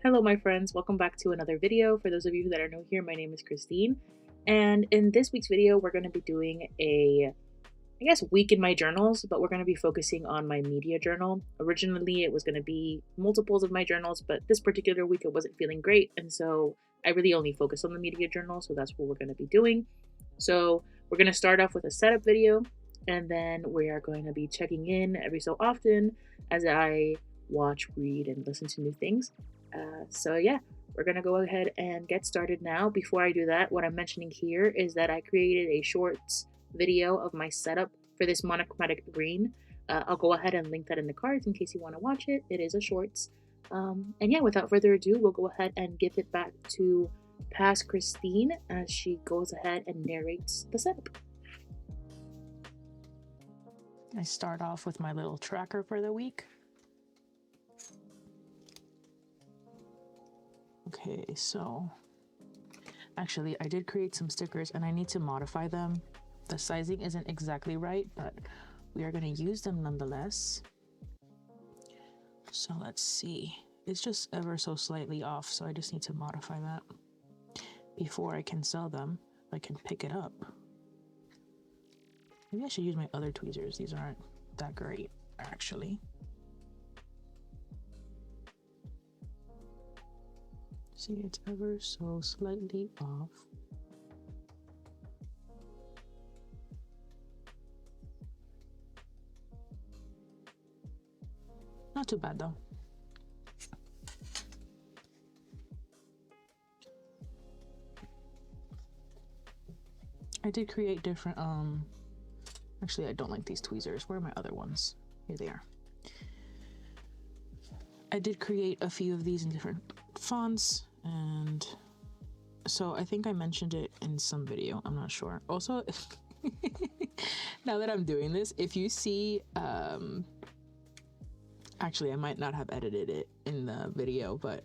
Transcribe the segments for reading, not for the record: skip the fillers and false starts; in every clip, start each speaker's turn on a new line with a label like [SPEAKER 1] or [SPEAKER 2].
[SPEAKER 1] Hello my friends, welcome back to another video. For those of you that are new here, my name is Christine, and in this week's video we're going to be doing a week in my journals, but we're going to be focusing on my media journal. Originally it was going to be multiples of my journals, but this particular week I wasn't feeling great, and so I really only focused on the media journal, so that's what we're going to be doing. So we're going to start off with a setup video, and then we are going to be checking in every so often as I watch, read, and listen to new things. So yeah, we're gonna go ahead and get started now. Before I do that, what I'm mentioning here is that I created a shorts video of my setup for this monochromatic green. I'll go ahead and link that in the cards in case you want to watch it. It is a shorts. And yeah, without further ado, we'll go ahead and give it back to past Christine as she goes ahead and narrates the setup.
[SPEAKER 2] I start off with my little tracker for the week. Okay, so actually I did create some stickers and I need to modify them. The sizing isn't exactly right, but we are going to use them nonetheless. So let's see. It's just ever so slightly off, so I just need to modify that before I can sell them. I can pick it up. Maybe I should use my other tweezers. These aren't that great, actually. See, it's ever so slightly off. Not too bad though. I did create different, actually I don't like these tweezers. Where are my other ones? Here they are. I did create a few of these in different fonts, and so I think I mentioned it in some video, I'm not sure. Also, now that I'm doing this, if you see, actually I might not have edited it in the video, but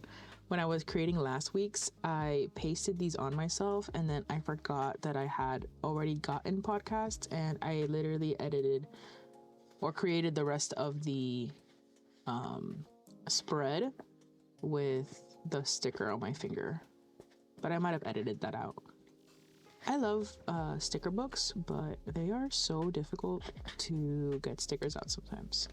[SPEAKER 2] when I was creating last week's, I pasted these on myself and then I forgot that I had already gotten podcasts, and I literally edited or created the rest of the spread with the sticker on my finger, but I might have edited that out. I love sticker books, but they are so difficult to get stickers out sometimes.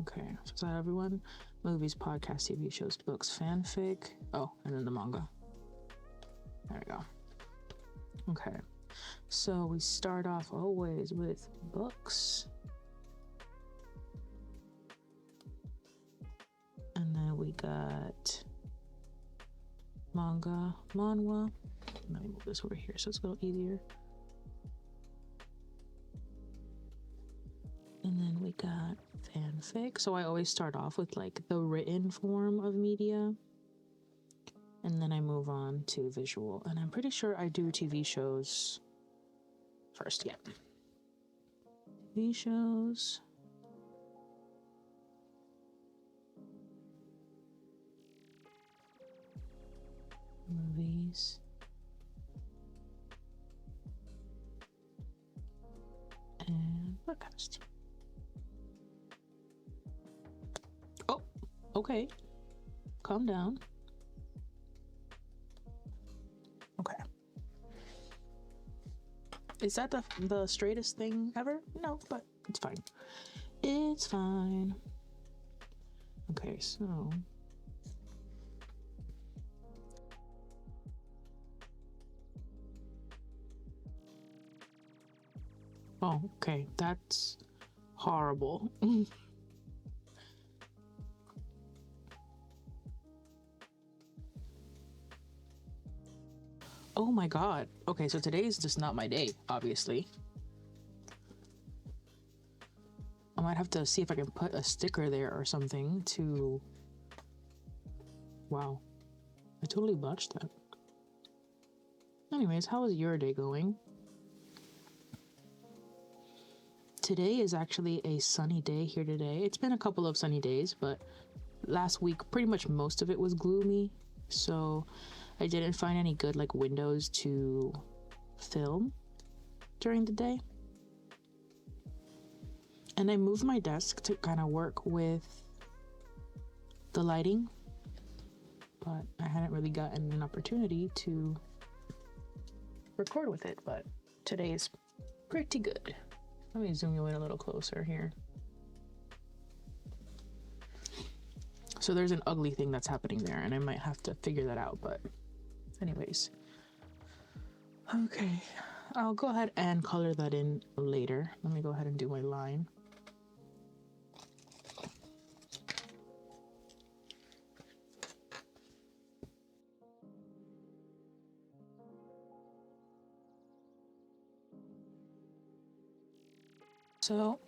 [SPEAKER 2] Okay, so is that everyone? Movies, podcasts, TV shows, books, fanfic. Oh, and then the manga. There we go. Okay, so we start off always with books. And then we got manga, manhwa. Let me move this over here so it's a little easier. And then we got fanfic. So I always start off with like the written form of media, and then I move on to visual. And I'm pretty sure I do TV shows first. Yeah. TV shows. Movies. And podcast. Oh, okay. Calm down. Okay. Is that the straightest thing ever? No, but it's fine. It's fine. Okay, so oh, okay, that's horrible. Oh my god. Okay, so today is just not my day, obviously. I might have to see if I can put a sticker there or something to... Wow. I totally botched that. Anyways, how is your day going? Today is actually a sunny day here today. It's been a couple of sunny days, but last week pretty much most of it was gloomy, so I didn't find any good like windows to film during the day. And I moved my desk to kind of work with the lighting but I hadn't really gotten an opportunity to record with it, but today is pretty good. Let me zoom you in a little closer here. So there's an ugly thing that's happening there, and I might have to figure that out, but anyways. Okay, I'll go ahead and color that in later. Let me go ahead and do my line. So,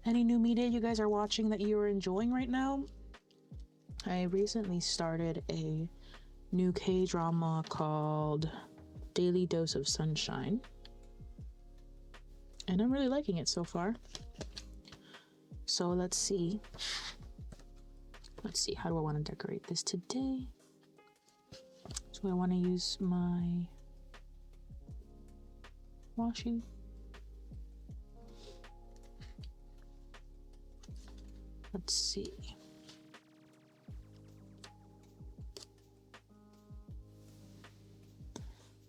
[SPEAKER 2] any new media you guys are watching that you are enjoying right now? I recently started a new K-drama called Daily Dose of Sunshine, and I'm really liking it so far. So let's see how do I want to decorate this today? So I want to use my washi. Let's see.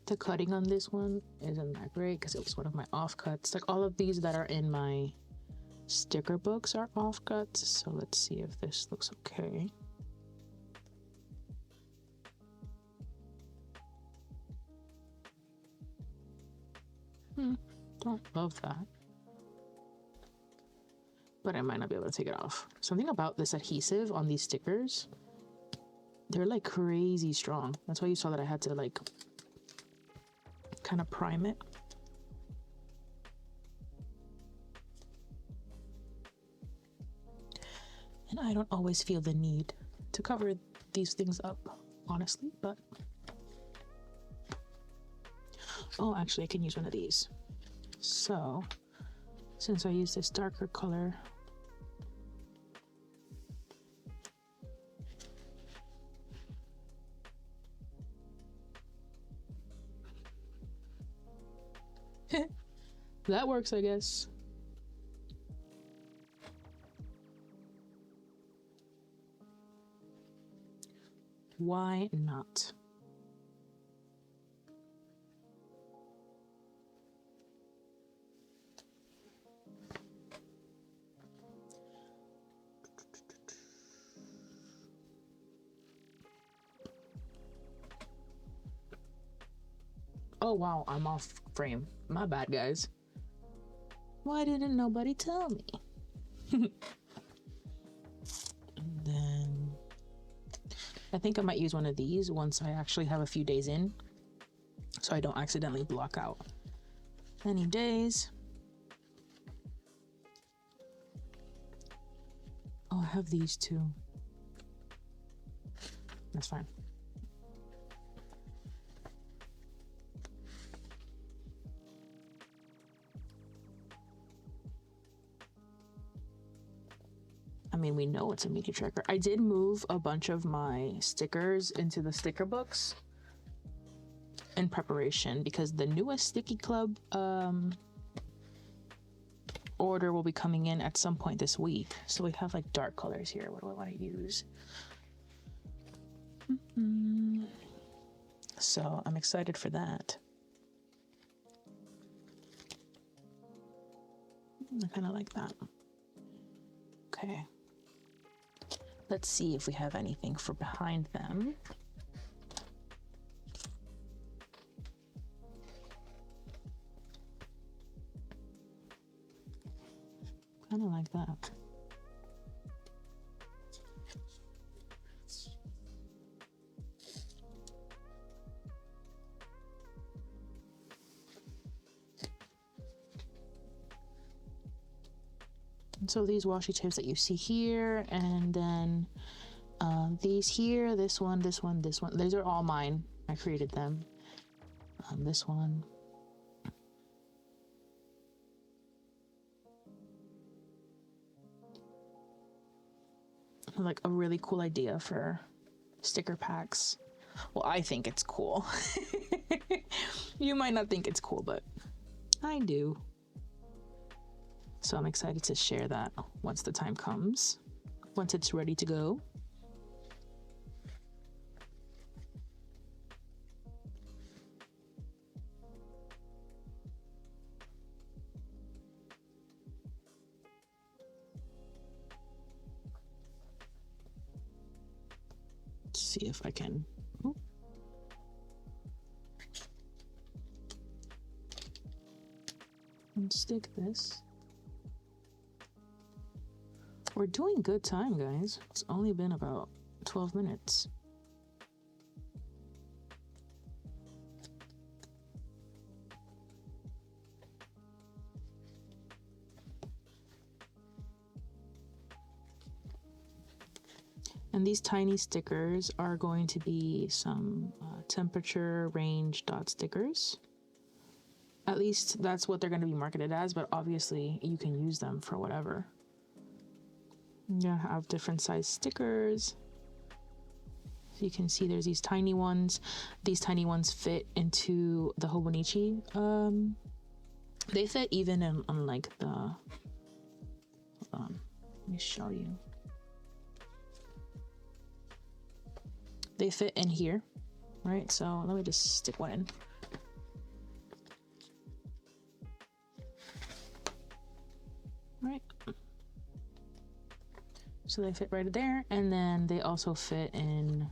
[SPEAKER 2] The cutting on this one isn't that great because it was one of my offcuts. Like all of these that are in my sticker books are offcuts. So let's see if this looks okay. Don't love that. But I might not be able to take it off. Something about this adhesive on these stickers, they're like crazy strong. That's why you saw that I had to like kind of prime it. And I don't always feel the need to cover these things up, honestly, but oh, actually I can use one of these. So since I use this darker color, that works, I guess. Why not? Oh wow, I'm off frame. My bad, guys. Why didn't nobody tell me? And then I think I might use one of these once I actually have a few days in, so I don't accidentally block out any days. Oh, I have these too. That's fine. I mean, we know it's a media tracker. I did move a bunch of my stickers into the sticker books in preparation because the newest Sticky Club order will be coming in at some point this week. So we have like dark colors here. What do I want to use? So I'm excited for that. I kind of like that. Okay. Let's see if we have anything for behind them. Kind of like that. So these washi tapes that you see here, and then these here, this one, this one, this one, these are all mine. I created them. This one. Like a really cool idea for sticker packs. Well, I think it's cool. You might not think it's cool, but I do. So I'm excited to share that once the time comes, once it's ready to go. see if I can. And stick this. We're doing good time, guys. It's only been about 12 minutes. And these tiny stickers are going to be some temperature range dot stickers. At least that's what they're going to be marketed as, but obviously you can use them for whatever. Yeah, I have different size stickers. So you can see there's these tiny ones. These tiny ones fit into the hobonichi. They fit even on like the, hold on, let me show you. They fit in here, right? So let me just stick one in. Right. So they fit right there, and then they also fit in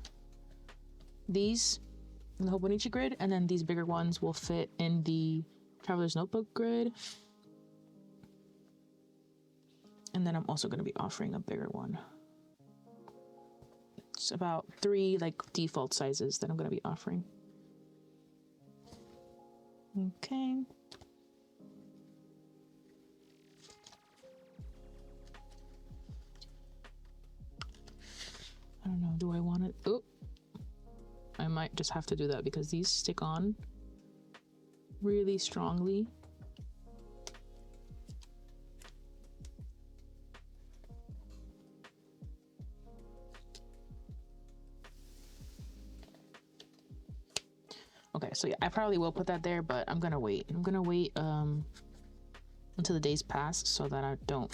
[SPEAKER 2] these, in the hobonichi grid, and then these bigger ones will fit in the traveler's notebook grid. And then I'm also going to be offering a bigger one. It's about 3 like default sizes that I'm going to be offering. Okay. I don't know, do I want it? Oh, I might just have to do that because these stick on really strongly. Okay, so yeah, I probably will put that there, but I'm gonna wait. I'm gonna wait until the days pass so that I don't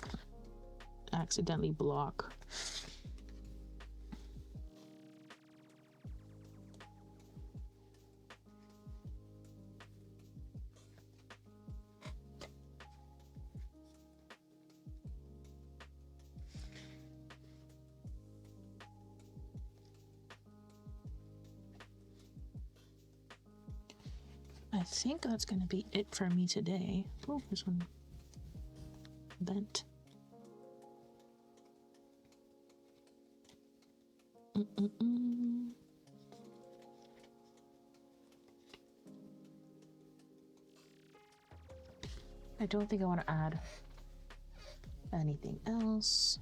[SPEAKER 2] accidentally block. I think that's gonna be it for me today. Oh, this one bent. I don't think I want to add anything else.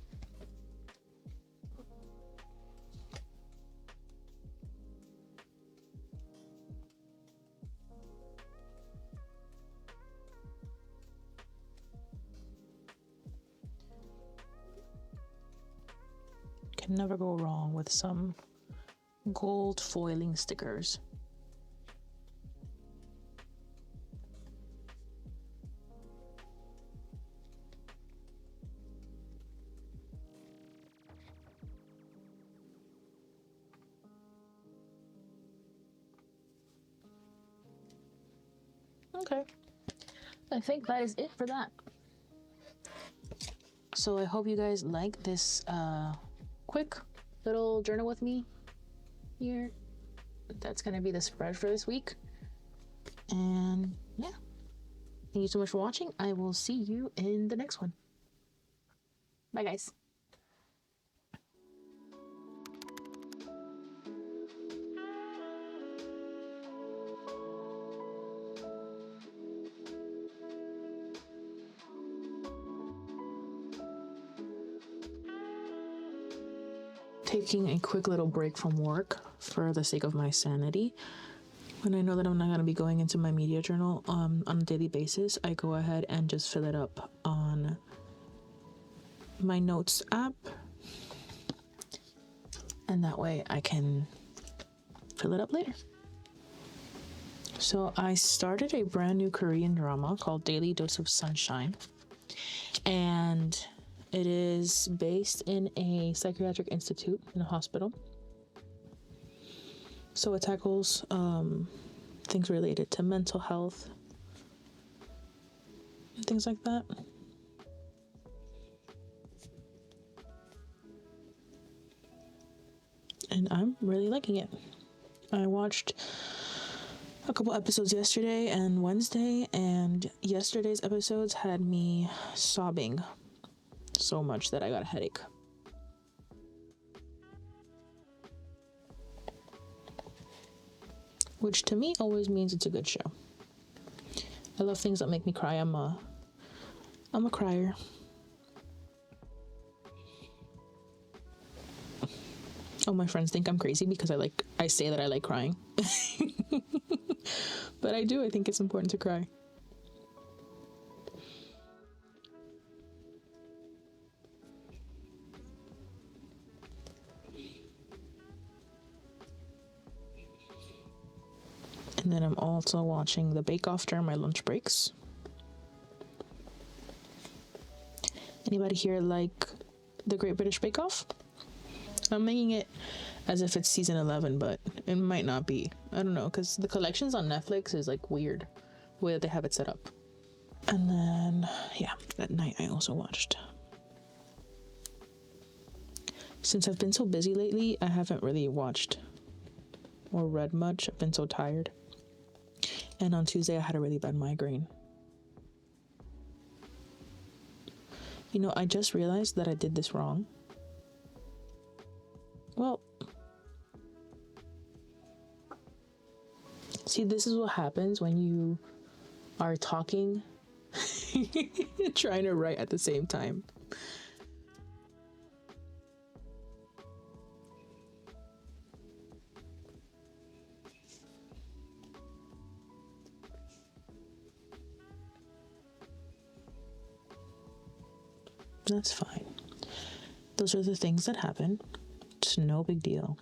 [SPEAKER 2] Can never go wrong with some gold foiling stickers. Okay, I think that is it for that. So I hope you guys like this quick little journal with me here. That's gonna be the spread for this week. And yeah, thank you so much for watching. I will see you in the next one. Bye, guys. Taking a quick little break from work for the sake of my sanity. When I know that I'm not going to be going into my media journal on a daily basis, I go ahead and just fill it up on my notes app, and that way I can fill it up later. So I started a brand new Korean drama called Daily Dose of Sunshine, and it is based in a psychiatric institute in a hospital. So it tackles things related to mental health and things like that. And and I'm really liking it. I watched a couple episodes yesterday and Wednesday, and yesterday's episodes had me sobbing so much that I got a headache. Which to me always means it's a good show. I love things that make me cry. I'm a crier. Oh, my friends think I'm crazy because I say that I like crying. But I do. I think it's important to cry. And then I'm also watching the Bake Off during my lunch breaks. Anybody here like the Great British Bake Off? I'm making it as if it's season 11, but it might not be. I don't know, because the collections on Netflix is like weird, the way that they have it set up. And then, yeah, that night I also watched. Since I've been so busy lately, I haven't really watched or read much. I've been so tired. And on Tuesday, I had a really bad migraine. You know, I just realized that I did this wrong. Well, see, this is what happens when you are talking, trying to write at the same time. That's fine. Those are the things that happen. It's no big deal.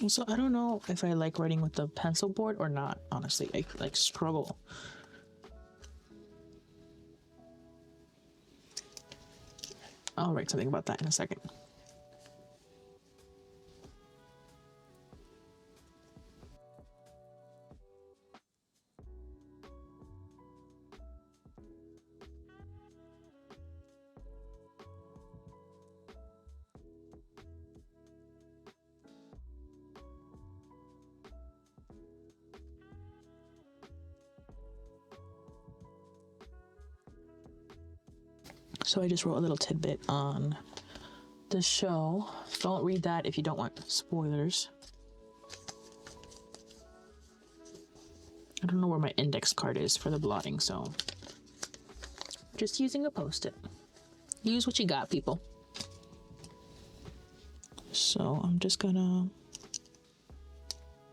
[SPEAKER 2] So I don't know if I like writing with the pencil board or not, honestly. I struggle. I'll write something about that in a second. So I just wrote a little tidbit on the show. Don't read that if you don't want spoilers. I don't know where my index card is for the blotting, so just using a post-it. Use what you got, people. So I'm just gonna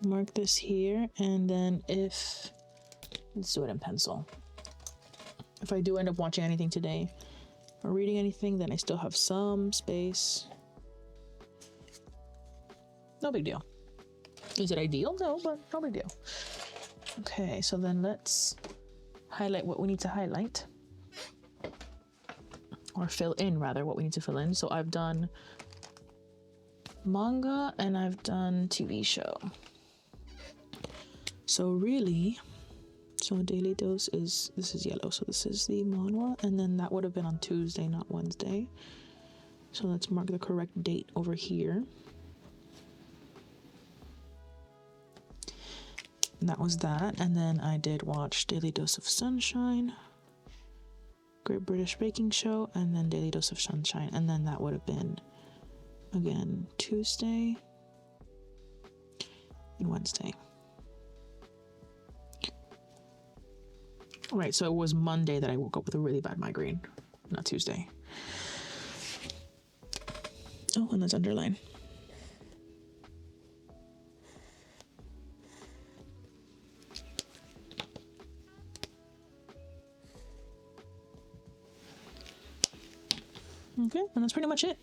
[SPEAKER 2] mark this here, and then let's do it in pencil. If I do end up watching anything today or reading anything, then I still have some space. No big deal. Is it ideal? No, but no big deal. Okay, so then let's highlight what we need to highlight. Or fill in, rather, what we need to fill in. So I've done manga and I've done TV show. So really, Daily Dose this is yellow, so this is the manhwa, and then that would have been on Tuesday, not Wednesday. So let's mark the correct date over here. And that was that, and then I did watch Daily Dose of Sunshine, Great British Baking Show, and then Daily Dose of Sunshine, and then that would have been, again, Tuesday and Wednesday. Right, so it was Monday that I woke up with a really bad migraine, not Tuesday. Oh, and that's underline. Okay, and that's pretty much it.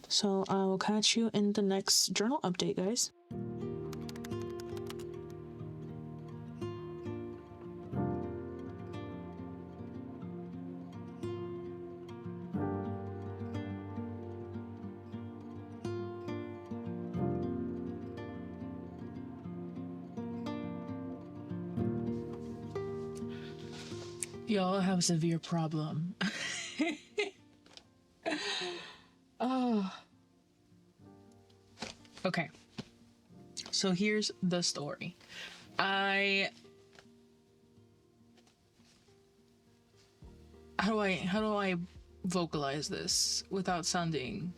[SPEAKER 2] So I will catch you in the next journal update, guys. Y'all have a severe problem. Oh. Okay. So here's the story. How do I vocalize this without sounding...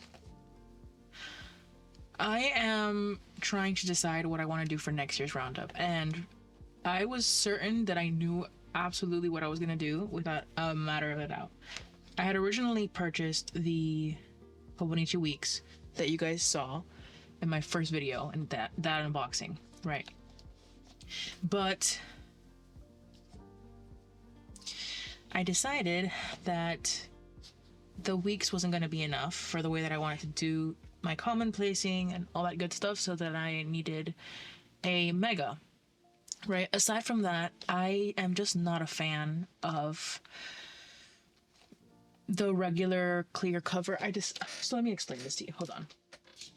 [SPEAKER 2] I am trying to decide what I want to do for next year's roundup, and I was certain that I knew absolutely what I was going to do without a matter of a doubt. I had originally purchased the hobonichi weeks that you guys saw in my first video and that unboxing, right? But I decided that the weeks wasn't going to be enough for the way that I wanted to do my common placing and all that good stuff, so that I needed a mega, right? Aside from that, I am just not a fan of the regular clear cover. So let me explain this to you. Hold on.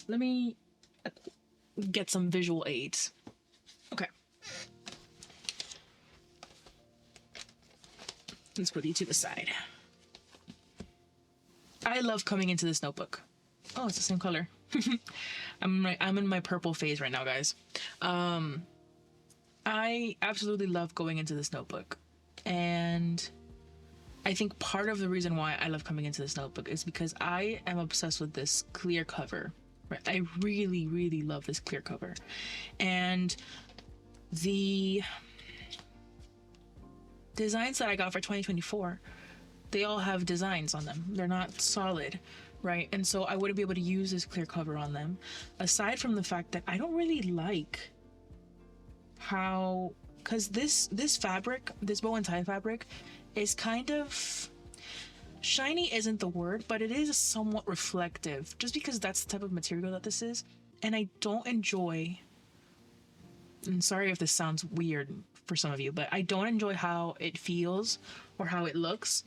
[SPEAKER 2] Let me get some visual aids. Okay. Let's put you to the side. I love coming into this notebook. Oh, it's the same color. I'm in my purple phase right now, guys. I absolutely love going into this notebook, and I think part of the reason why I love coming into this notebook is because I am obsessed with this clear cover. Right? I really, really love this clear cover, and the designs that I got for 2024, they all have designs on them. They're not solid, right? And so I wouldn't be able to use this clear cover on them, aside from the fact that I don't really like how, because this fabric, this bow and tie fabric, is kind of shiny, isn't the word, but it is somewhat reflective, just because that's the type of material that this is. And I don't enjoy, and sorry if this sounds weird for some of you, but I don't enjoy how it feels or how it looks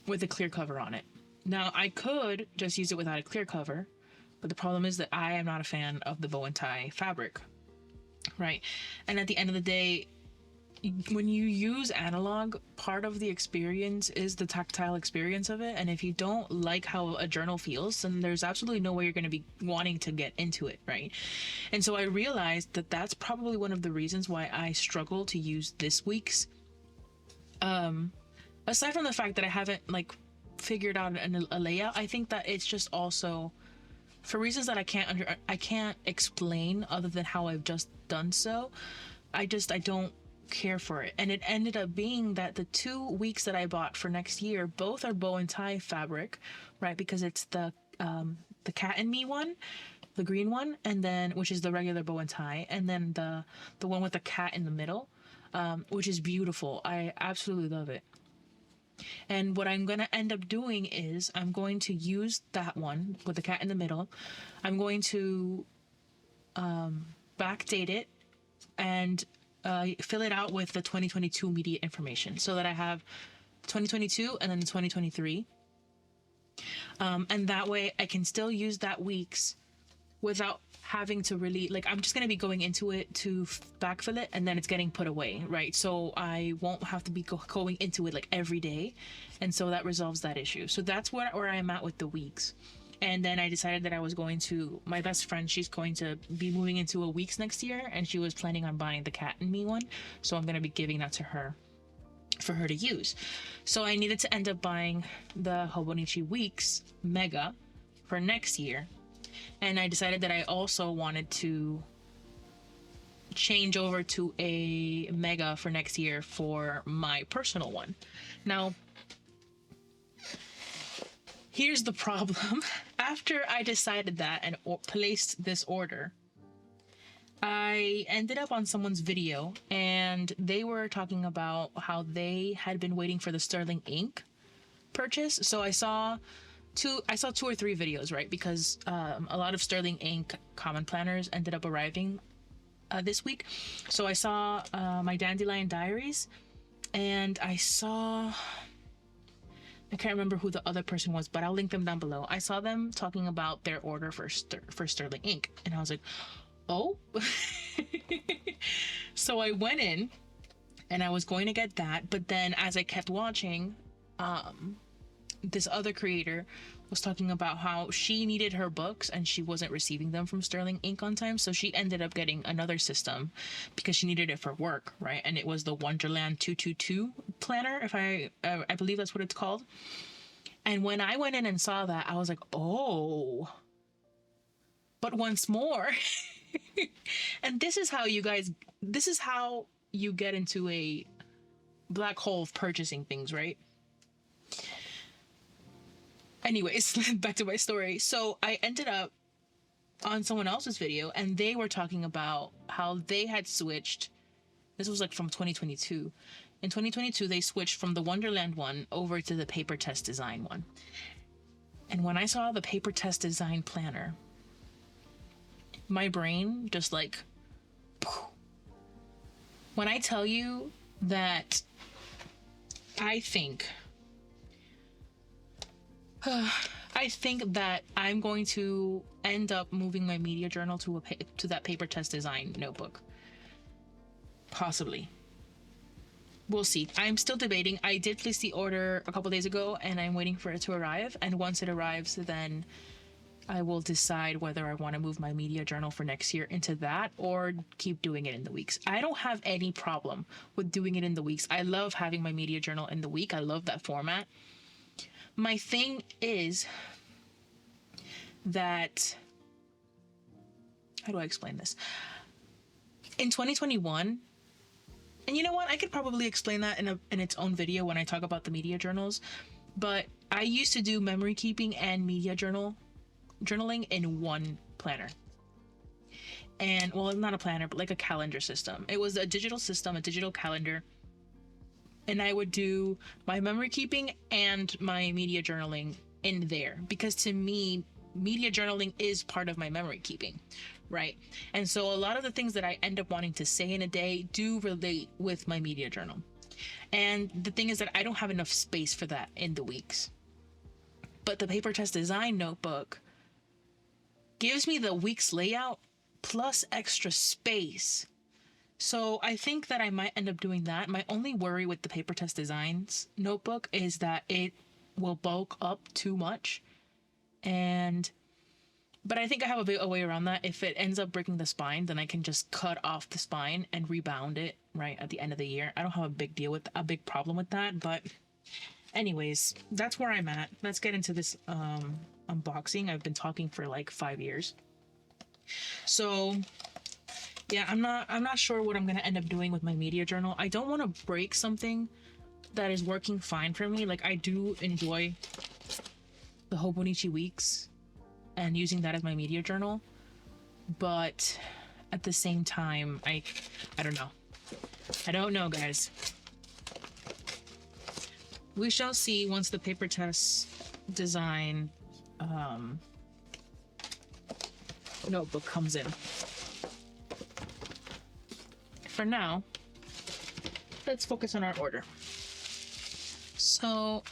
[SPEAKER 2] with a clear cover on it. Now, I could just use it without a clear cover, but the problem is that I am not a fan of the bow and tie fabric, right? And at the end of the day, when you use analog, part of the experience is the tactile experience of it. And if you don't like how a journal feels, then there's absolutely no way you're going to be wanting to get into it, right? And so I realized that that's probably one of the reasons why I struggle to use this week's. Aside from the fact that I haven't figured out a layout, I think that it's just also for reasons that I can't explain other than how I've just done so. I don't care for it. And it ended up being that the 2 weeks that I bought for next year, both are bow and tie fabric, right? Because it's the cat and me one, the green one, and then which is the regular bow and tie, and then the one with the cat in the middle, which is beautiful. I absolutely love it. And what I'm going to end up doing is I'm going to use that one with the cat in the middle. I'm going to backdate it and fill it out with the 2022 media information, so that I have 2022 and then 2023. And that way I can still use that week's without having to really, I'm just going to be going into it to backfill it, and then it's getting put away, right? So I won't have to be going into it every day. And so that resolves that issue. So that's where I'm at with the weeks. And then I decided that I was going to, my best friend, she's going to be moving into a weeks next year, and she was planning on buying the cat and me one. So I'm going to be giving that to her for her to use. So I needed to end up buying the hobonichi weeks mega for next year. And I decided that I also wanted to change over to a mega for next year for my personal one. Now, here's the problem. After I decided that and placed this order, I ended up on someone's video, and they were talking about how they had been waiting for the sterling ink purchase. So I saw two or three videos, right? Because a lot of sterling ink common planners ended up arriving this week. So I saw my Dandelion Diaries, and I can't remember who the other person was, but I'll link them down below. I saw them talking about their order for sterling ink, and I was like, oh. So I went in and I was going to get that, but then as I kept watching, this other creator was talking about how she needed her books and she wasn't receiving them from Sterling Ink on time, so she ended up getting another system because she needed it for work, right? And it was the Wonderland 222 planner, if I believe that's what it's called. And when I went in and saw that, I was like, oh, but once more. And this is how you get into a black hole of purchasing things, right? Anyways, back to my story. So I ended up on someone else's video, and they were talking about how they had switched. This was like from 2022. In 2022, they switched from the Wonderland one over to the Paper Test Design one. And when I saw the Paper Test Design planner, my brain just like, when I tell you that I think that I'm going to end up moving my media journal to that Paper Test Design notebook. Possibly. We'll see. I'm still debating. I did place the order a couple days ago, and I'm waiting for it to arrive. And once it arrives, then I will decide whether I want to move my media journal for next year into that or keep doing it in the weeks. I don't have any problem with doing it in the weeks. I love having my media journal in the week. I love that format. My thing is that, how do I explain this? In 2021, and you know what? I could probably explain that in its own video when I talk about the media journals, but I used to do memory keeping and media journaling in one planner. And, well, not a planner, but like a calendar system. It was a digital system, a digital calendar. And I would do my memory keeping and my media journaling in there, because to me, media journaling is part of my memory keeping, right? And so a lot of the things that I end up wanting to say in a day do relate with my media journal. And the thing is that I don't have enough space for that in the weeks. But the Paper Test Design notebook gives me the week's layout plus extra space. So I think that I might end up doing that. My only worry with the Paper Test Designs notebook is that it will bulk up too much. But I think I have a way around that. If it ends up breaking the spine, then I can just cut off the spine and rebound it right at the end of the year. I don't have a big problem with that. But anyways, that's where I'm at. Let's get into this unboxing. I've been talking for like 5 years. So yeah, I'm not sure what I'm gonna end up doing with my media journal. I don't want to break something that is working fine for me. Like, I do enjoy the hobonichi weeks and using that as my media journal, but at the same time, I don't know. I don't know, guys. We shall see once the Paper Test Design notebook comes in. For now, let's focus on our order. So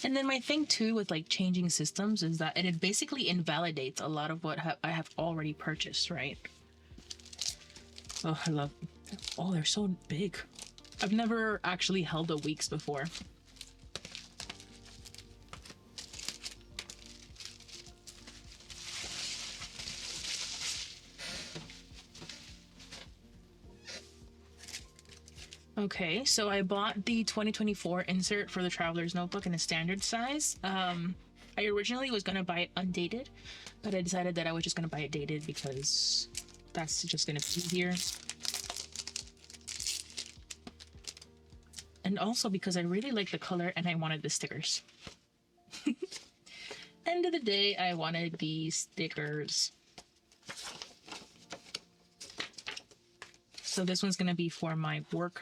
[SPEAKER 2] and then my thing too with like changing systems is that it basically invalidates a lot of what I have already purchased, right? Oh, they're so big. I've never actually held a weeks before. Okay, so I bought the 2024 insert for the Traveler's Notebook in a standard size. I originally was going to buy it undated, but I decided that I was just going to buy it dated because that's just going to be easier. And also because I really like the color and I wanted the stickers. End of the day, I wanted these stickers. So this one's going to be for my work.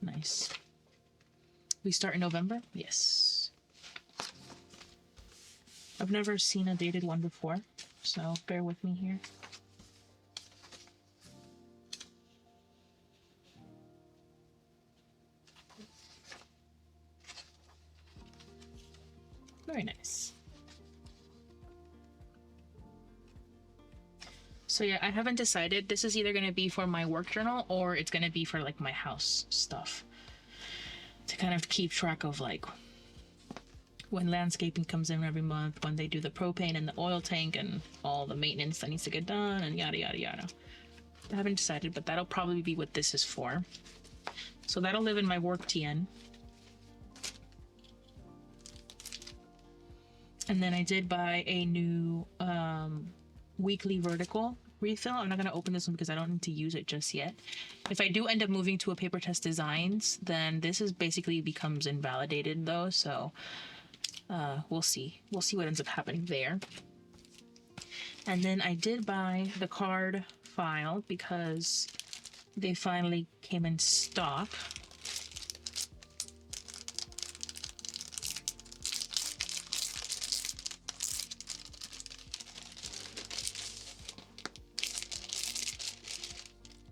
[SPEAKER 2] Nice. We start in November? Yes. I've never seen a dated one before, so bear with me here.
[SPEAKER 1] Very nice. So yeah, I haven't decided. This is either going to be for my work journal or it's going to be for like my house stuff. To kind of keep track of like when landscaping comes in every month, when they do the propane and the oil tank and all the maintenance that needs to get done and yada yada yada. I haven't decided, but that'll probably be what this is for. So that'll live in my work TN. And then I did buy a new weekly vertical refill. I'm not going to open this one because I don't need to use it just yet. If I do end up moving to a Paper Test Designs, then this is basically becomes invalidated though. So we'll see. We'll see what ends up happening there. And then I did buy the card file because they finally came in stock.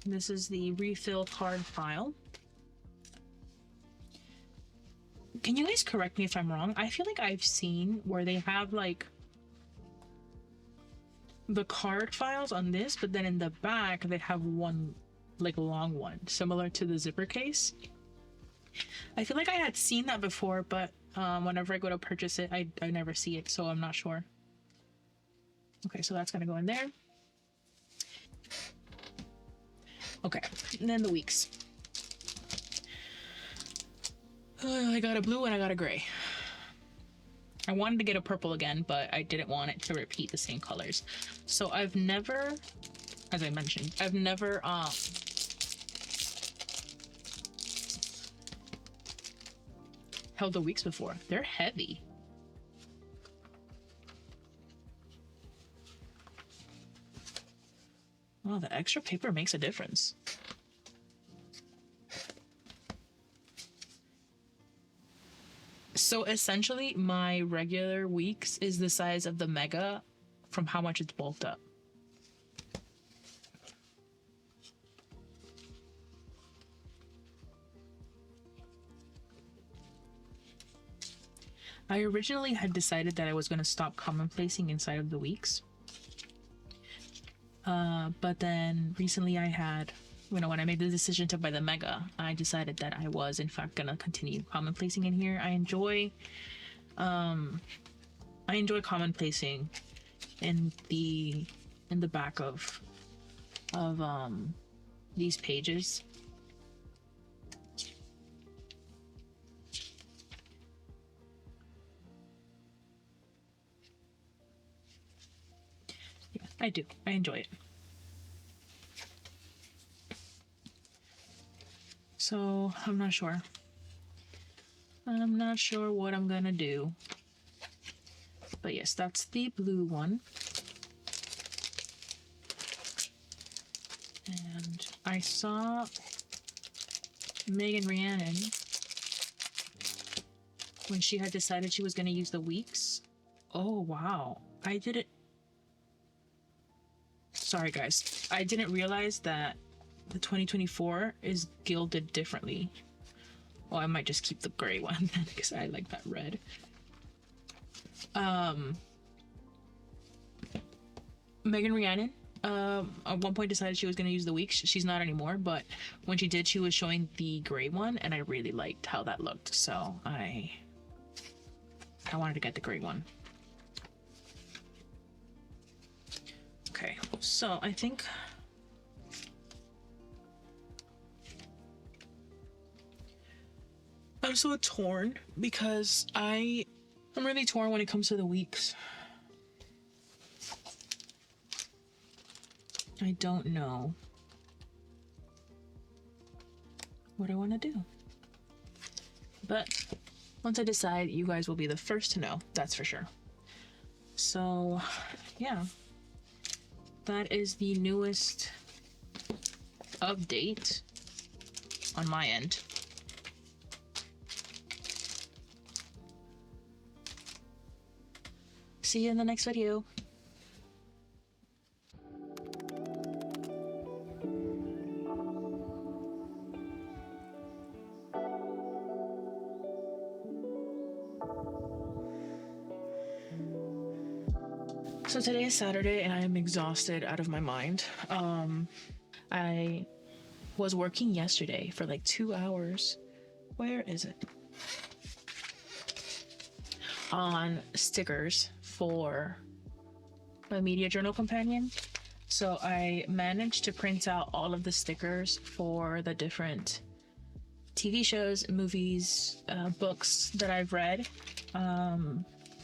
[SPEAKER 1] This is the refill card file. Can you guys correct me if I'm wrong? I feel like I've seen where they have like the card files on this, but then in the back they have one like long one similar to the zipper case. I feel like I had seen that before, but whenever I go to purchase it, I never see it, so I'm not sure. Okay, so that's gonna go in there. Okay, and then the weeks. I got a blue and I got a gray. I wanted to get a purple again, but I didn't want it to repeat the same colors. So I've never, as I mentioned, I've never held the weeks before. They're heavy. Oh, the extra paper makes a difference. So essentially, my regular weeks is the size of the Mega from how much it's bulked up. I originally had decided that I was going to stop commonplacing inside of the weeks. But then recently I had, when I made the decision to buy the Mega, I decided that I was in fact gonna continue commonplacing in here. I enjoy commonplacing in the back of these pages. Yeah, I do. I enjoy it. So I'm not sure. I'm not sure what I'm gonna do. But yes, that's the blue one. And I saw Rhiannon when she had decided she was gonna use the weeks. Oh wow. I didn't. Sorry guys. I didn't realize that the 2024 is gilded differently. Oh, I might just keep the gray one then because I like that red. Rhiannon at one point decided she was going to use the weeks. She's not anymore, but when she did, she was showing the gray one and I really liked how that looked, so I wanted to get the gray one. Okay, so I think I'm so torn because I'm really torn when it comes to the weeks. I don't know what I want to do. But once I decide, you guys will be the first to know, that's for sure. So, yeah. That is the newest update on my end. See you in the next video.
[SPEAKER 2] So today is Saturday and I am exhausted out of my mind. I was working yesterday for like 2 hours. Where is it? On stickers for my media journal companion. So I managed to print out all of the stickers for the different TV shows, movies, books that I've read,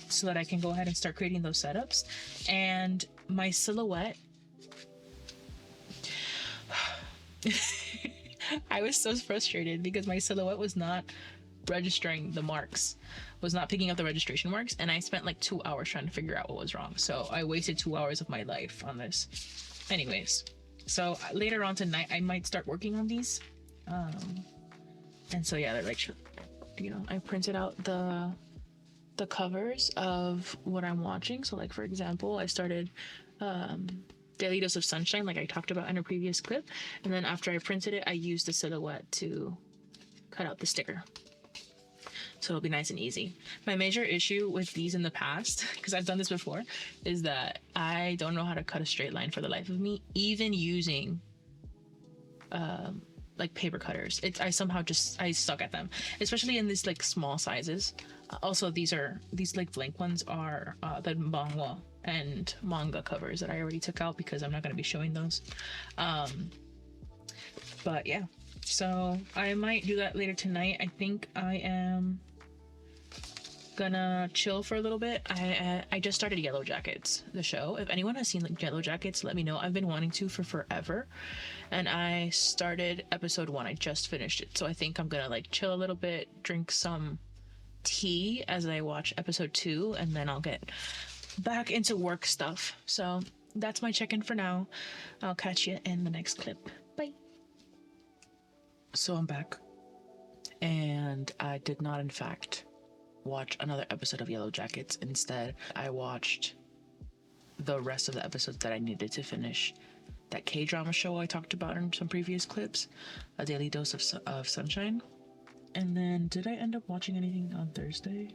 [SPEAKER 2] so that I can go ahead and start creating those setups. And my silhouette, I was so frustrated because my silhouette was not registering the marks, was not picking up the registration marks, and I spent like 2 hours trying to figure out what was wrong. So I wasted 2 hours of my life on this. Anyways, so later on tonight I might start working on these. And so yeah, they're like, you know, I printed out the covers of what I'm watching. So like, for example, I started Daily Dose of Sunshine, like I talked about in a previous clip, and then after I printed it, I used the silhouette to cut out the sticker, so it'll be nice and easy. My major issue with these in the past, because I've done this before, is that I don't know how to cut a straight line for the life of me, even using like paper cutters. I somehow I suck at them, especially in these like small sizes. Also, these like blank ones are the manhwa and manga covers that I already took out because I'm not going to be showing those. But yeah, so I might do that later tonight. I think I am gonna chill for a little bit. I just started Yellow Jackets, the show. If anyone has seen like Yellow Jackets, let me know. I've been wanting to for forever, and I started episode 1. I just finished it, so I think I'm gonna like chill a little bit, drink some tea as I watch episode 2, and then I'll get back into work stuff. So that's my check-in for now. I'll catch you in the next clip. Bye. So I'm back, and I did not in fact watch another episode of Yellow Jackets. Instead, I watched the rest of the episodes that I needed to finish that K-drama show I talked about in some previous clips, A Daily Dose of Sunshine. And then, did I end up watching anything on Thursday?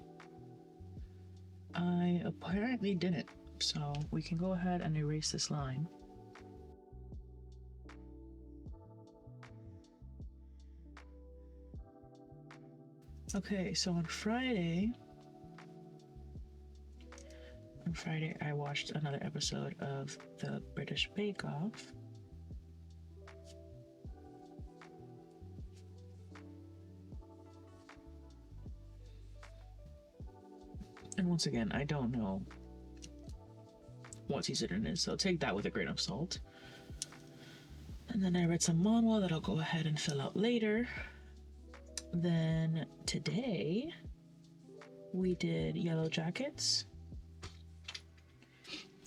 [SPEAKER 2] I apparently didn't, so we can go ahead and erase this line. Okay, so on Friday I watched another episode of the British Bake Off. And once again, I don't know what season it is, so take that with a grain of salt. And then I read some manhwa that I'll go ahead and fill out later. Then today we did Yellow Jackets.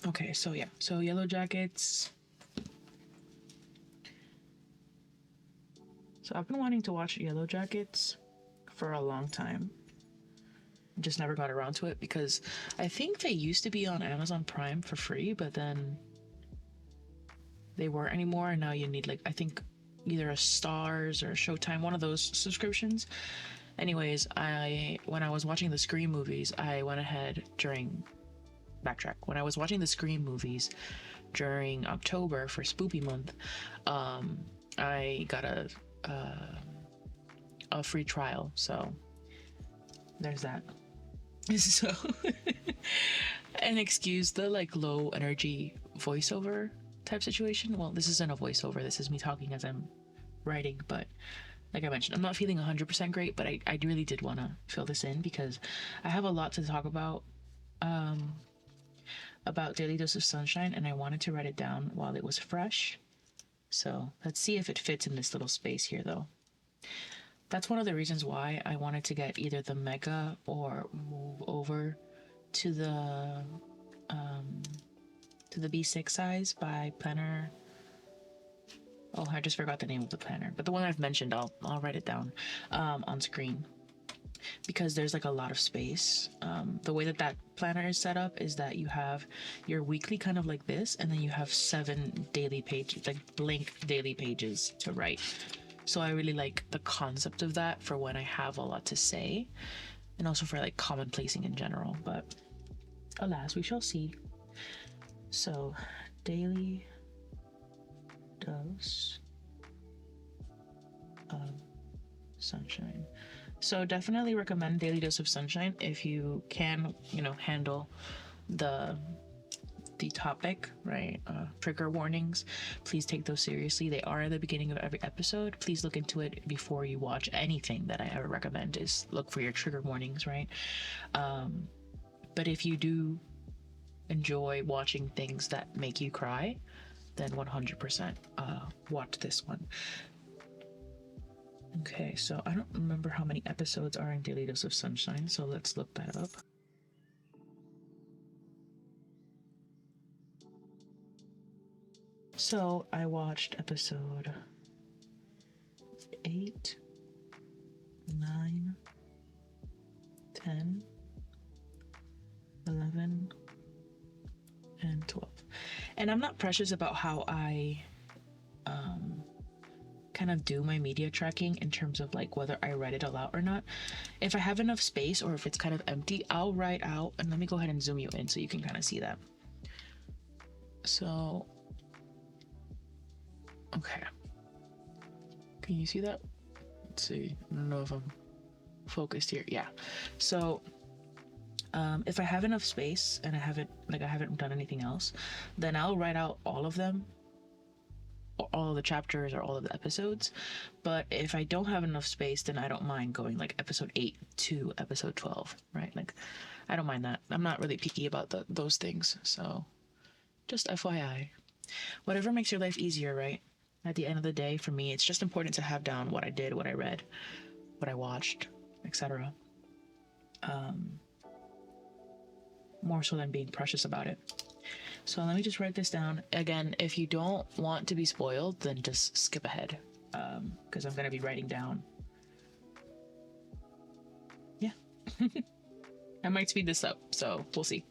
[SPEAKER 2] Okay, so yeah, so Yellow Jackets. So I've been wanting to watch Yellow Jackets for a long time. Just never got around to it because I think they used to be on Amazon Prime for free, but then they weren't anymore, and now you need like, I think either a Stars or a Showtime, one of those subscriptions. Anyways, when I was watching the Scream movies, I went ahead when I was watching the Scream movies during October for Spoopy month, I got a free trial, so there's that. So and excuse the like low energy voiceover type situation. Well, this isn't a voiceover, this is me talking as I'm writing, but like I mentioned, I'm not feeling 100% great, but I really did want to fill this in because I have a lot to talk about Daily Dose of Sunshine, and I wanted to write it down while it was fresh. So let's see if it fits in this little space here though. That's one of the reasons why I wanted to get either the mega or move over to the B6 size by Planner. Oh, I just forgot the name of the planner, but the one I've mentioned, I'll write it down on screen because there's like a lot of space. The way that planner is set up is that you have your weekly kind of like this, and then you have 7 daily pages, like blank daily pages to write. So I really like the concept of that for when I have a lot to say, and also for like common placing in general, but alas, we shall see. So, daily dose of sunshine. So definitely recommend daily dose of sunshine if you can, handle the topic, right? Trigger warnings. Please take those seriously. They are at the beginning of every episode. Please look into it before you watch anything that I ever recommend. Is look for your trigger warnings, right? But if you do enjoy watching things that make you cry, then 100% watch this one. Okay, so I don't remember how many episodes are in Daily Dose of Sunshine, so let's look that up. So I watched episode 8, 9, 10, 11, and 12. And I'm not precious about how I kind of do my media tracking in terms of like whether I write it all out or not. If I have enough space or if it's kind of empty, I'll write out, and let me go ahead and zoom you in so you can kind of see that. So, okay. Can you see that? Let's see. I don't know if I'm focused here. Yeah. So, if I have enough space and I haven't done anything else, then I'll write out all of them, all of the chapters or all of the episodes. But if I don't have enough space, then I don't mind going like episode 8 to episode 12, right? Like, I don't mind that. I'm not really picky about those things. So just FYI, whatever makes your life easier, right? At the end of the day, for me, it's just important to have down what I did, what I read, what I watched, etc. More so than being precious about it. So let me just write this down. Again, if you don't want to be spoiled, then just skip ahead, because I'm going to be writing down. Yeah. I might speed this up, so we'll see.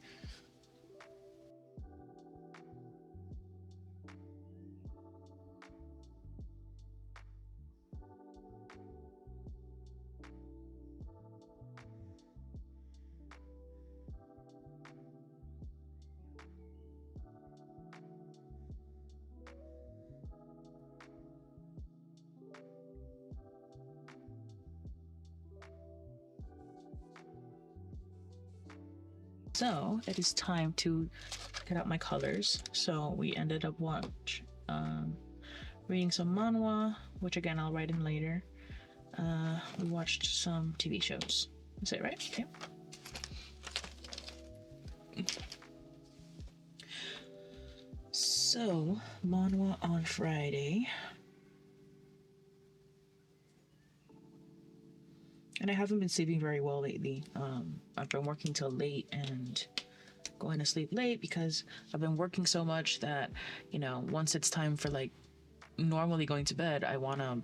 [SPEAKER 2] So it is time to get out my colors. So we ended up reading some manhwa, which again I'll write in later. We watched some TV shows. Is that right? Okay. So manhwa on Friday. And I haven't been sleeping very well lately. I've been working till late and going to sleep late because I've been working so much that, once it's time for like normally going to bed, I want to,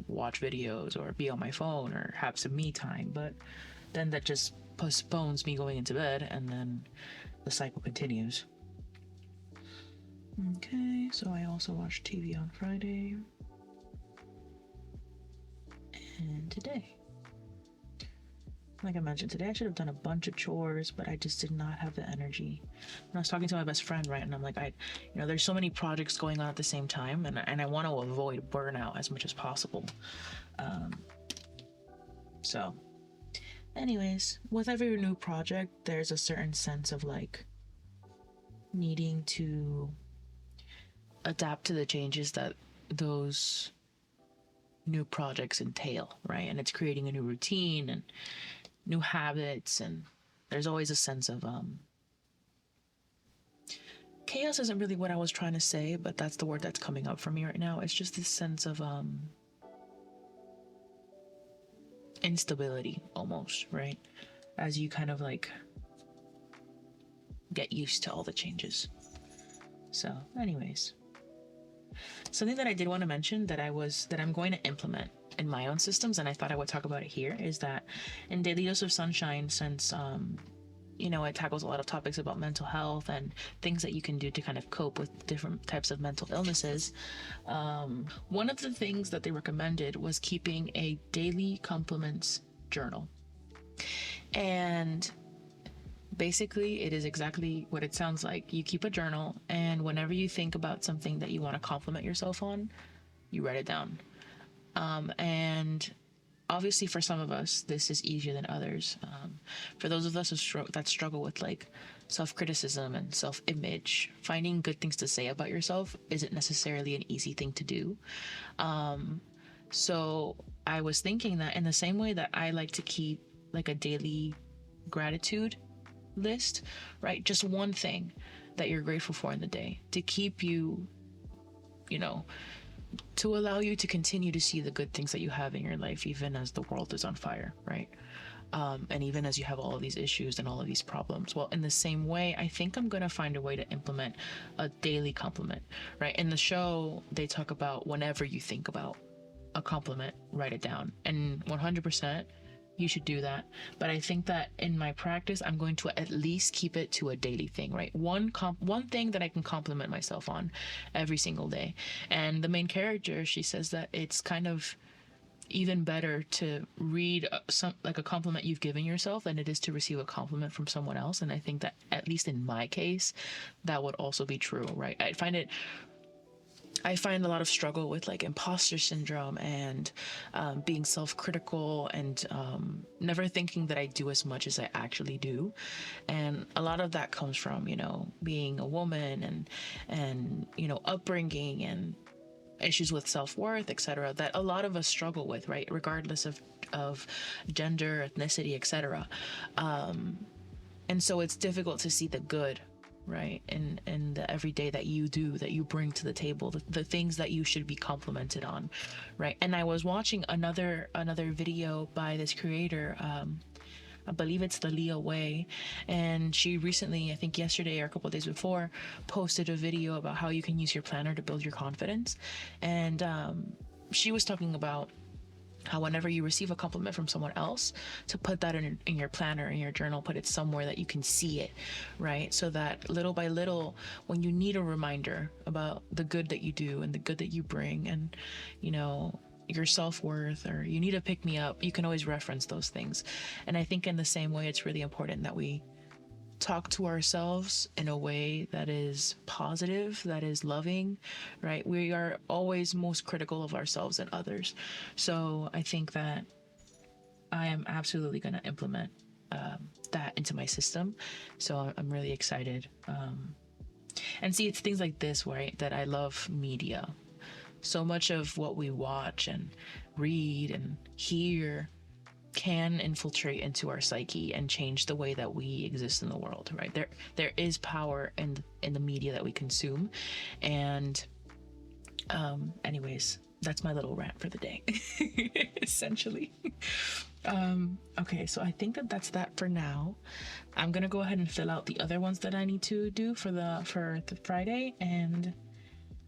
[SPEAKER 2] watch videos or be on my phone or have some me time. But then that just postpones me going into bed, and then the cycle continues. Okay, so I also watched TV on Friday. And today. Like I mentioned, today I should have done a bunch of chores, but I just did not have the energy. And I was talking to my best friend, right? And I'm like, there's so many projects going on at the same time, and I want to avoid burnout as much as possible. So, anyways, with every new project, there's a certain sense of like needing to adapt to the changes that those new projects entail, right? And it's creating a new routine and new habits, and there's always a sense of chaos isn't really what I was trying to say, but that's the word that's coming up for me right now. It's just this sense of instability almost, right? As you kind of like get used to all the changes. So anyways, something that I did want to mention that I'm going to implement in my own systems, and I thought I would talk about it here, is that in Daily Dose of Sunshine, since it tackles a lot of topics about mental health and things that you can do to kind of cope with different types of mental illnesses, one of the things that they recommended was keeping a daily compliments journal. And Basically, it is exactly what it sounds like. You keep a journal, and whenever you think about something that you want to compliment yourself on, you write it down. And obviously, for some of us, this is easier than others. For those of us that struggle with like self-criticism and self-image, finding good things to say about yourself isn't necessarily an easy thing to do. So I was thinking that in the same way that I like to keep like a daily gratitude list, right? Just one thing that you're grateful for in the day to keep you, to allow you to continue to see the good things that you have in your life, even as the world is on fire, right? And even as you have all of these issues and all of these problems. Well, in the same way, I think I'm going to find a way to implement a daily compliment, right? In the show, they talk about whenever you think about a compliment, write it down. And 100%, you should do that. But I think that in my practice, I'm going to at least keep it to a daily thing, right? One thing that I can compliment myself on every single day. And the main character, she says that it's kind of even better to read a compliment you've given yourself than it is to receive a compliment from someone else. And I think that at least in my case, that would also be true, right? I find a lot of struggle with like imposter syndrome and being self-critical and never thinking that I do as much as I actually do. And a lot of that comes from, being a woman and upbringing and issues with self-worth, etc., that a lot of us struggle with, right? Regardless of gender, ethnicity, etc. And so it's difficult to see the good, right, in the everyday that you bring to the table, the things that you should be complimented on, right? And I was watching another video by this creator, I believe it's the Leah Way, and she recently, I think yesterday or a couple of days before, posted a video about how you can use your planner to build your confidence. And she was talking about how whenever you receive a compliment from someone else, to put that in your planner, in your journal, put it somewhere that you can see it, right? So that little by little, when you need a reminder about the good that you do and the good that you bring and, your self-worth, or you need to pick me up, you can always reference those things. And I think in the same way, it's really important that we talk to ourselves in a way that is positive, that is loving, right? We are always most critical of ourselves and others. So I think that I am absolutely going to implement that into my system. So I'm really excited. And see, it's things like this, right, that I love media. So much of what we watch and read and hear can infiltrate into our psyche and change the way that we exist in the world, right? There is power in the media that we consume. And anyways, that's my little rant for the day. Essentially. Okay, so I think that's that for now. I'm gonna go ahead and fill out the other ones that I need to do for the Friday, and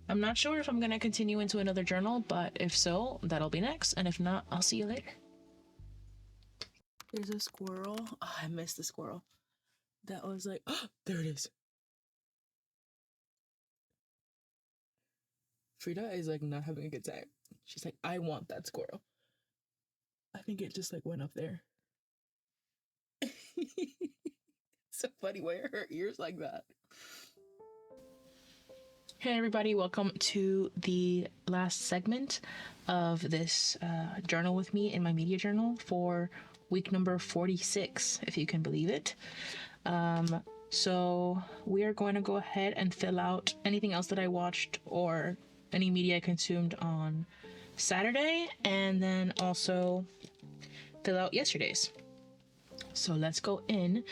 [SPEAKER 2] I'm not sure if I'm gonna continue into another journal, but if so, that'll be next, and if not, I'll see you later. There's a squirrel. Oh, I missed the squirrel. That was like, oh, there it is. Freida is like not having a good time. She's like, I want that squirrel. I think it just like went up there. So funny, why are her ears like that? Hey everybody, welcome to the last segment of this journal with me in my media journal for week number 46, if you can believe it. So we are going to go ahead and fill out anything else that I watched or any media I consumed on Saturday, and then also fill out yesterday's. So let's go in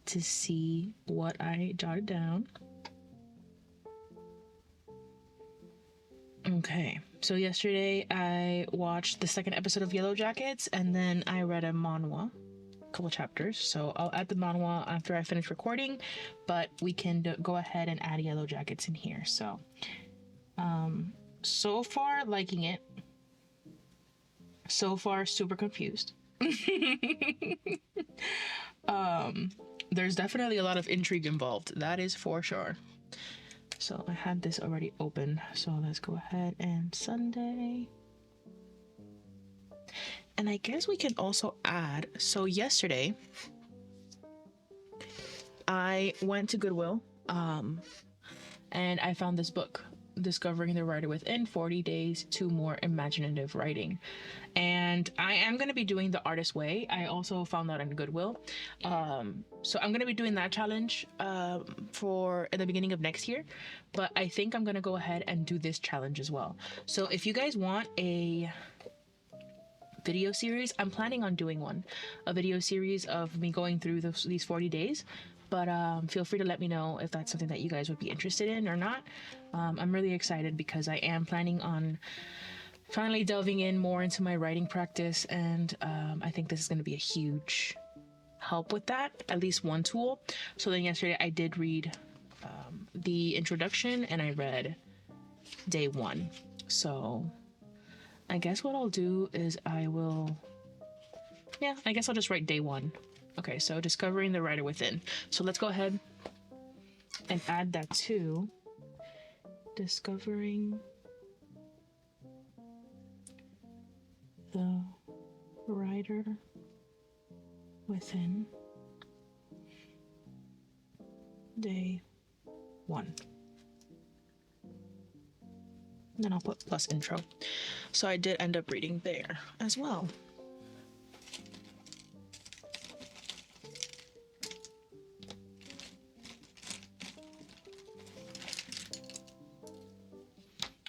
[SPEAKER 2] to see what I jotted down. Okay, so yesterday I watched the second episode of Yellow Jackets, and then I read a manhwa, a couple chapters. So I'll add the manhwa after I finish recording, but we can go ahead and add Yellow Jackets in here. So, so far liking it. So far super confused. There's definitely a lot of intrigue involved. That is for sure. So I had this already open, so let's go ahead and Sunday. And I guess we can also add, so yesterday I went to Goodwill and I found this book, Discovering the Writer Within, 40 Days to More Imaginative Writing. And I am going to be doing the Artist Way. I also found that in Goodwill. So I'm going to be doing that challenge for in the beginning of next year. But I think I'm going to go ahead and do this challenge as well. So if you guys want a video series, I'm planning on doing a video series of me going through these 40 days. But feel free to let me know if that's something that you guys would be interested in or not. I'm really excited because I am planning on finally delving in more into my writing practice, and I think this is going to be a huge help with that, at least one tool. So then yesterday I did read the introduction and I read day 1. So I guess what I'll do is I guess I'll just write day 1. Okay, so Discovering the Writer Within. So let's go ahead and add that to Discovering the Writer Within, day 1. Then I'll put plus intro. So I did end up reading there as well.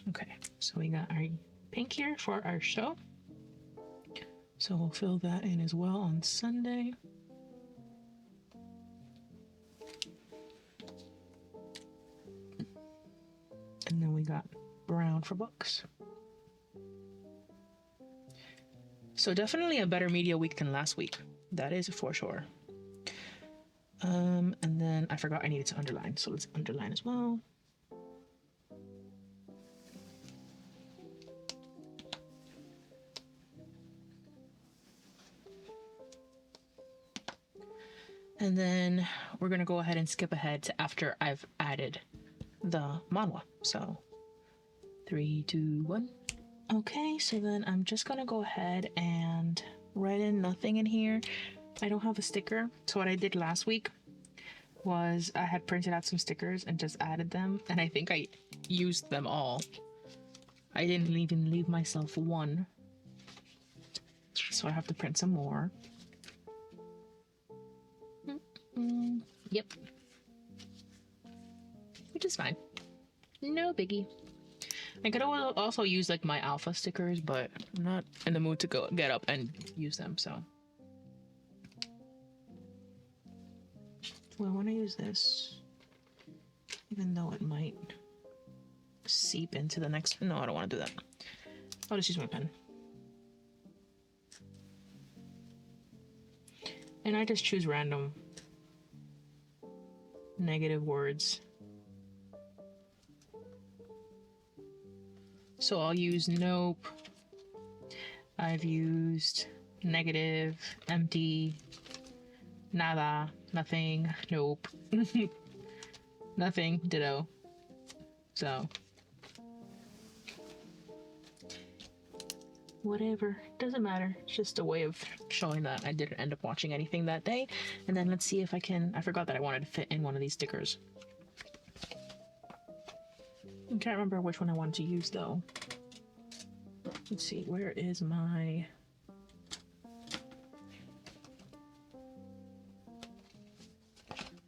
[SPEAKER 2] Okay, so we got our pink here for our show. So we'll fill that in as well on Sunday. And then we got brown for books. So definitely a better media week than last week. That is for sure. And then I forgot I needed to underline. So let's underline as well. And then we're going to go ahead and skip ahead to after I've added the manhwa. So 3, 2, 1. Okay, so then I'm just going to go ahead and write in nothing in here. I don't have a sticker. So what I did last week was I had printed out some stickers and just added them. And I think I used them all. I didn't even leave myself one. So I have to print some more. Yep. Which is fine. No biggie. I could also use like my alpha stickers, but I'm not in the mood to go get up and use them, so. Do I want to use this? Even though it might seep into the next. No, I don't want to do that. I'll just use my pen. And I just choose random negative words. So I'll use nope. I've used negative, empty, nada, nothing, nope, nothing, ditto. So whatever, doesn't matter. It's just a way of showing that I didn't end up watching anything that day. And then let's see if I forgot that I wanted to fit in one of these stickers. I can't remember which one I wanted to use though. Let's see, where is my...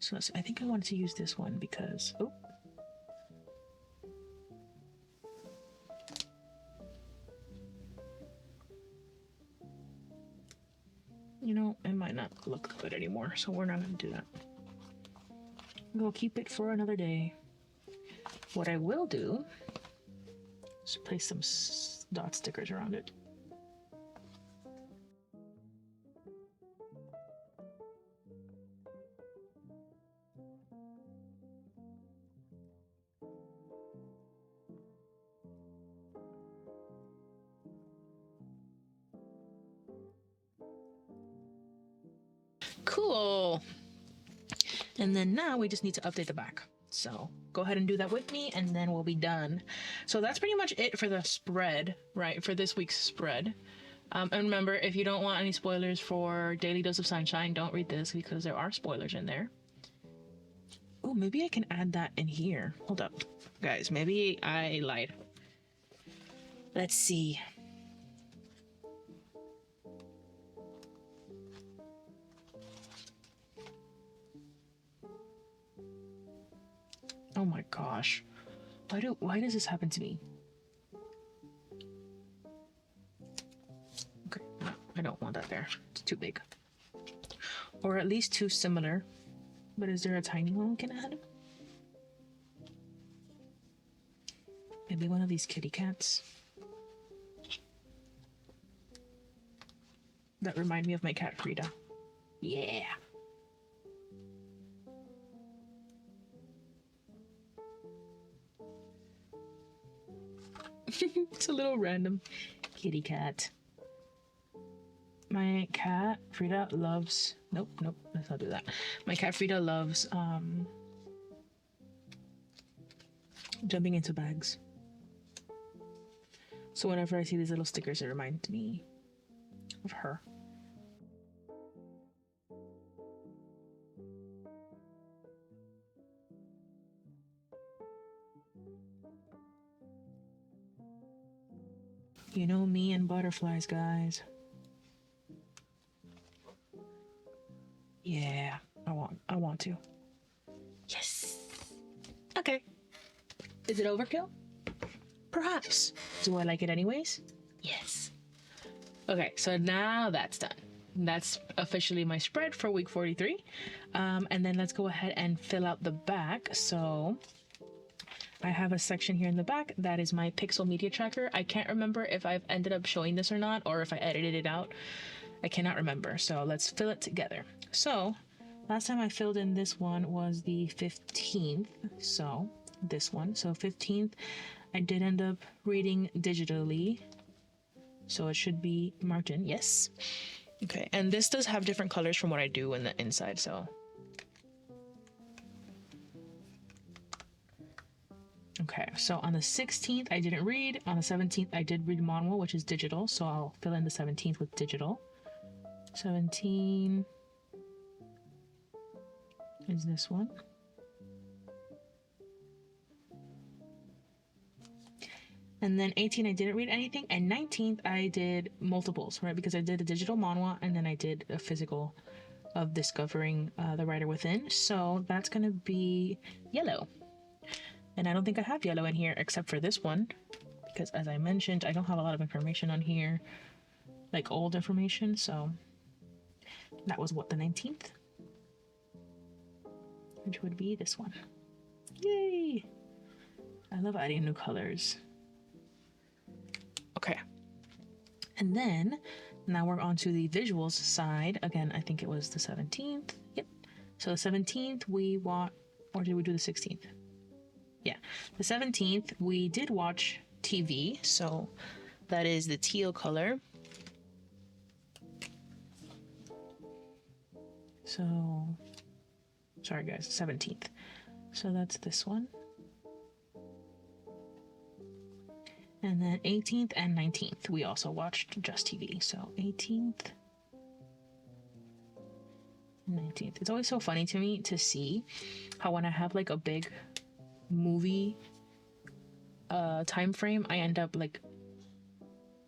[SPEAKER 2] So I think I wanted to use this one because, oh. You know, it might not look good anymore, so we're not going to do that. We'll keep it for another day. What I will do is place some dot stickers around it. Cool. And then now we just need to update the back. So go ahead and do that with me and then we'll be done. So that's pretty much it for the spread, right? For this week's spread. And remember, if you don't want any spoilers for Daily Dose of Sunshine, don't read this because there are spoilers in there. Oh, maybe I can add that in here. Hold up, guys. Maybe I lied. Let's see. Oh my gosh. Why does this happen to me? Okay, no, I don't want that there. It's too big. Or at least too similar. But is there a tiny one we can add? Maybe one of these kitty cats that remind me of my cat Freida. Yeah. It's a little random kitty cat. My cat Freida loves, nope, let's not do that. My cat Freida loves jumping into bags. So whenever I see these little stickers, it reminds me of her. You know me and butterflies, guys. Yeah, I want to. Yes. Okay. Is it overkill? Perhaps. Do I like it anyways? Yes. Okay, so now that's done. That's officially my spread for week 43. And then let's go ahead and fill out the back. So I have a section here in the back that is my pixel media tracker. I can't remember if I've ended up showing this or not, or if I edited it out. I cannot remember. So let's fill it together. So last time I filled in this one was the 15th. So this one. So 15th, I did end up reading digitally. So it should be marked in. Yes. Okay. And this does have different colors from what I do in the inside. So okay, so on the 16th, I didn't read. On the 17th, I did read manhwa, which is digital. So I'll fill in the 17th with digital. 17 is this one. And then 18, I didn't read anything. And 19th, I did multiples, right? Because I did a digital manhwa and then I did a physical of discovering the writer within. So that's going to be yellow. And I don't think I have yellow in here except for this one, because as I mentioned, I don't have a lot of information on here, like old information. So that was what, the 19th, which would be this one. Yay! I love adding new colors. Okay. And then now we're on to the visuals side. Again, I think it was the 17th. Yep. So the 17th we watched, or did we do the 16th? Yeah, the 17th, we did watch TV, so that is the teal color. So, sorry guys, 17th. So that's this one. And then 18th and 19th, we also watched just TV. So 18th, 19th. It's always so funny to me to see how when I have like a big movie time frame, I end up like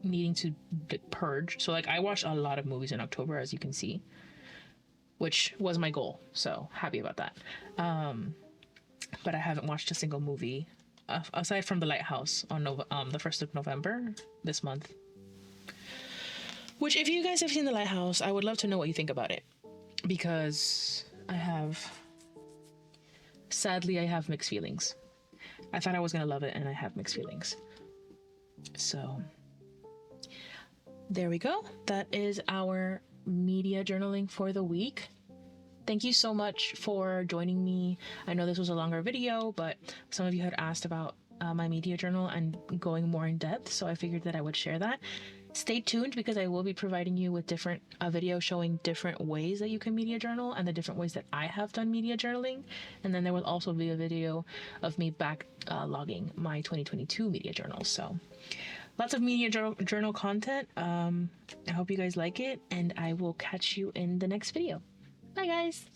[SPEAKER 2] needing to purge. So like I watched a lot of movies in October, as you can see, which was my goal, so happy about that. But I haven't watched a single movie aside from The Lighthouse on the 1st of November this month, which if you guys have seen The Lighthouse, I would love to know what you think about it, because sadly, I have mixed feelings. I thought I was gonna love it, and I have mixed feelings. So, there we go. That is our media journaling for the week. Thank you so much for joining me. I know this was a longer video, but some of you had asked about my media journal and going more in depth, so I figured that I would share that. Stay tuned, because I will be providing you with different videos showing different ways that you can media journal and the different ways that I have done media journaling. And then there will also be a video of me back logging my 2022 media journal. So lots of media journal content. I hope you guys like it, and I will catch you in the next video. Bye guys.